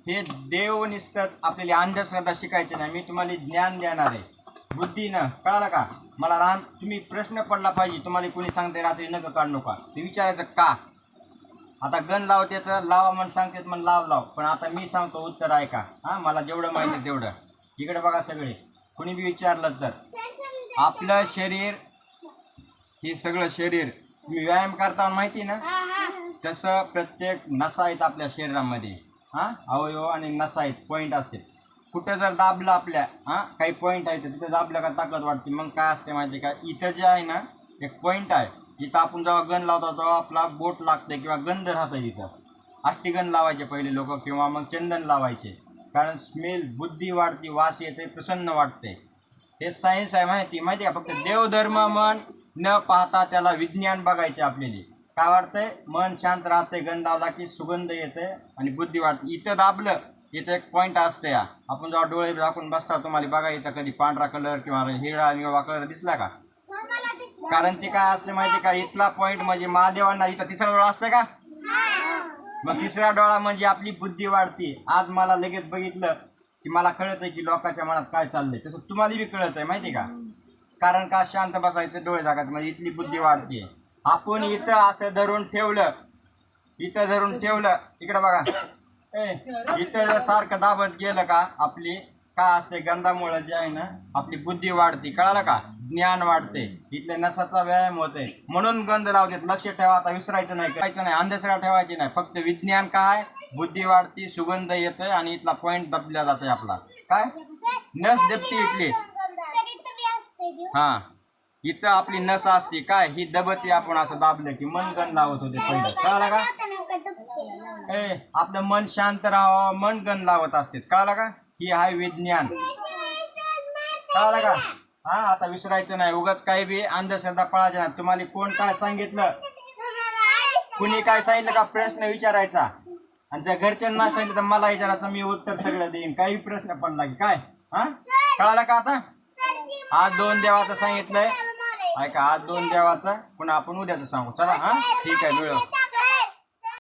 हे देव निसतात आपल्याला अंधश्रद्धा शिकायची नाही. मी तुम्हाला ज्ञान देणार आहे बुद्धीनं, कळालं का? मला लहान तुम्ही प्रश्न पडला पाहिजे. तुम्हाला कोणी सांगते रात्री नका काढू नका, ते विचारायचं का. आता गण लावते तर लावा म्हणून सांगतात म्हणून लाव. पण आता मी सांगतो उत्तर ऐका. हां, मला जेवढं माहिती आहे तेवढं. इकडे बघा सगळे, कोणी बी विचारलं तर आपलं शरीर, हे सगळं शरीर तुम्ही व्यायाम करता माहिती ना, तसं प्रत्येक नसा आहेत आपल्या शरीरामध्ये. हां, अवयव आणि नसा आहेत, पॉईंट असते. कुठं जर दाबलं आपल्या काही पॉईंट आहे तर तिथं दाबलं का ताकद वाटते. मग काय असते माहिती का, इथं जे आहे ना एक पॉईंट आहे, इथं आपण जेव्हा गण लावतो तेव्हा आपला बोट लागते किंवा गंध राहतं. इथं अष्टीगंध लावायचे पहिले लोक, किंवा मग चंदन लावायचे. कारण स्मेल, बुद्धी वाढते, वास येते, प्रसन्न वाटते. हे सायन्स आहे माहिती आहे का. फक्त देवधर्म मन न पाहता त्याला विज्ञान बघायचे आपल्याला. काय वाटतंय, मन शांत राहते, गंध लावला की सुगंध येते आणि बुद्धी वाढते. इथं दाबलं, इथं एक पॉईंट असते. आपण जेव्हा डोळे झाकून बसता तुम्हाला बघा इथं कधी पांढरा कलर किंवा हिरवा किंवा कलर दिसला का? कारण ते काय असते माहिती का, इथला पॉईंट म्हणजे महादेवांना इथं तिसरा डोळा असते का. मग तिसरा डोळा म्हणजे आपली बुद्धी वाढते. आज मला लगेच बघितलं की मला कळत आहे की लोकांच्या मनात काय चाललंय, तसं तुम्हाला बी कळत आहे माहिती का. कारण का, शांत बसायचं, डोळे झाकायचं, म्हणजे इथली बुद्धी वाढते. आपण इथं असं धरून ठेवलं, इकडे बघा, इथं जर सारखं दाबत गेलं का आपली काय असते, गंधामुळे जे आहे ना आपली बुद्धी वाढते, कळालं का, ज्ञान वाढते, इथल्या नसाचा व्यायाम होते. म्हणून गंध लावते. लक्ष ठेवा, आता विसरायचं नाही, करायचं नाही, अंधश्रद्धा ठेवायची नाही. फक्त विज्ञान काय, बुद्धी वाढती, सुगंध येतोय आणि इथला पॉईंट दबल्या जातोय आपला. काय नस दबते इथली. हां, इथं आपली नस असते काय, ही दबती. आपण असं दाबलं की मन गण लावत होते पहिलं, कळालं का. आपलं मन शांत राहावं, मन गण लावत असते, कळालं का. ही आहे विज्ञान, कळालं का. हा, आता विसरायचं नाही. उगाच काही बी अंधश्रद्धा पळायच्या नाही. तुम्हाला कोण काय सांगितलं, कुणी काय सांगितलं का प्रश्न विचारायचा. आणि जर घरच्यांना सांगितलं तर मला विचारायचं, मी उत्तर सगळं देईन. काही प्रश्न पडला की काय. हा, कळालं का. आता आज 2 देवाचं सांगितलंय ऐका, आज 2 देवाचं, पुन्हा आपण उद्याचं सांगू. चला, हा ठीक आहे, मिळव.